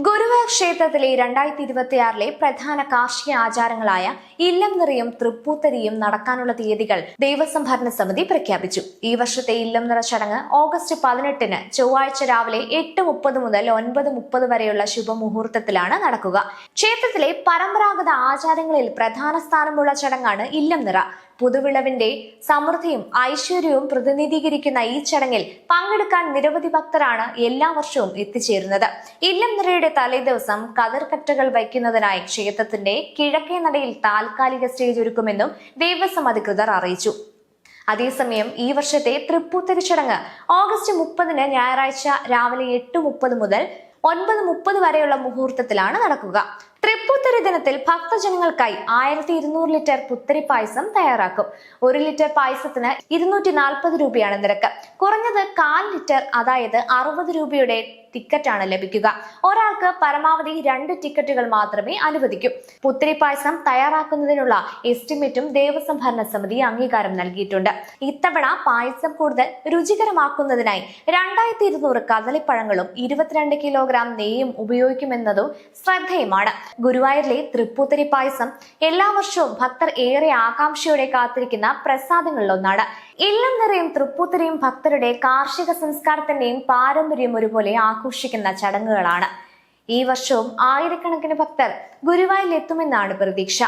ഗുരുവായൂർ ക്ഷേത്രത്തിലെ 2026 പ്രധാന കാർഷിക ആചാരങ്ങളായ ഇല്ലം നിറയും തൃപ്പൂത്തരിയും നടക്കാനുള്ള തീയതികൾ ദേവസ്വം ഭരണസമിതി പ്രഖ്യാപിച്ചു. ഈ വർഷത്തെ ഇല്ലം നിറ ചടങ്ങ് ഓഗസ്റ്റ് 18 ചൊവ്വാഴ്ച രാവിലെ 8:30 മുതൽ 9:30 വരെയുള്ള ശുഭമുഹൂർത്തത്തിലാണ് നടക്കുക. ക്ഷേത്രത്തിലെ പരമ്പരാഗത ആചാരങ്ങളിൽ പ്രധാന സ്ഥാനമുള്ള ചടങ്ങാണ് ഇല്ലം നിറ. പുതുവിളവിന്റെ സമൃദ്ധിയും ഐശ്വര്യവും പ്രതിനിധീകരിക്കുന്ന ഈ ചടങ്ങിൽ പങ്കെടുക്കാൻ നിരവധി ഭക്തരാണ് എല്ലാ വർഷവും എത്തിച്ചേരുന്നത്. ഇല്ലം നിറയുടെ തലേദിവസം കതിർക്കറ്റകൾ വയ്ക്കുന്നതിനായി ക്ഷേത്രത്തിന്റെ കിഴക്കേ നടയിൽ താൽക്കാലിക സ്റ്റേജ് ഒരുക്കുമെന്നും ദേവസ്വം അധികൃതർ അറിയിച്ചു. അതേസമയം ഈ വർഷത്തെ തൃപ്പൂത്തരി ചടങ്ങ് ഓഗസ്റ്റ് 30 ഞായറാഴ്ച രാവിലെ 8:30 മുതൽ 9:30 വരെയുള്ള മുഹൂർത്തത്തിലാണ് നടക്കുക. തൃപ്പൂത്തരി ദിനത്തിൽ ഭക്തജനങ്ങൾക്കായി 1200 ലിറ്റർ പുത്തരി പായസം തയ്യാറാക്കും. 1 ലിറ്റർ പായസത്തിന് 240 രൂപയാണ് നിരക്ക്. കുറഞ്ഞത് 1/4 ലിറ്റർ, അതായത് 60 രൂപയുടെ ടിക്കറ്റാണ് ലഭിക്കുക. ഒരാൾക്ക് പരമാവധി 2 ടിക്കറ്റുകൾ മാത്രമേ അനുവദിക്കൂ. പുത്തരി പായസം തയ്യാറാക്കുന്നതിനുള്ള എസ്റ്റിമേറ്റും ദേവസ്വം ഭരണസമിതി അംഗീകാരം നൽകിയിട്ടുണ്ട്. ഇത്തവണ പായസം കൂടുതൽ രുചികരമാക്കുന്നതിനായി 2200 കദളിപ്പഴങ്ങളും 22 കിലോഗ്രാം നെയ്യും ഉപയോഗിക്കുമെന്നതും ശ്രദ്ധേയമാണ്. ഗുരുവായൂരിലെ തൃപ്പൂത്തരി പായസം എല്ലാ വർഷവും ഭക്തർ ഏറെ ആകാംക്ഷയോടെ കാത്തിരിക്കുന്ന പ്രസാദങ്ങളിലൊന്നാണ്. ഇല്ലം നിറയും തൃപ്പൂത്തരിയും ഭക്തരുടെ കാർഷിക സംസ്കാരത്തിന്റെയും പാരമ്പര്യം ഒരുപോലെ ആഘോഷിക്കുന്ന ചടങ്ങുകളാണ്. ഈ വർഷവും ആയിരക്കണക്കിന് ഭക്തർ ഗുരുവായൂരിൽ എത്തുമെന്നാണ് പ്രതീക്ഷ.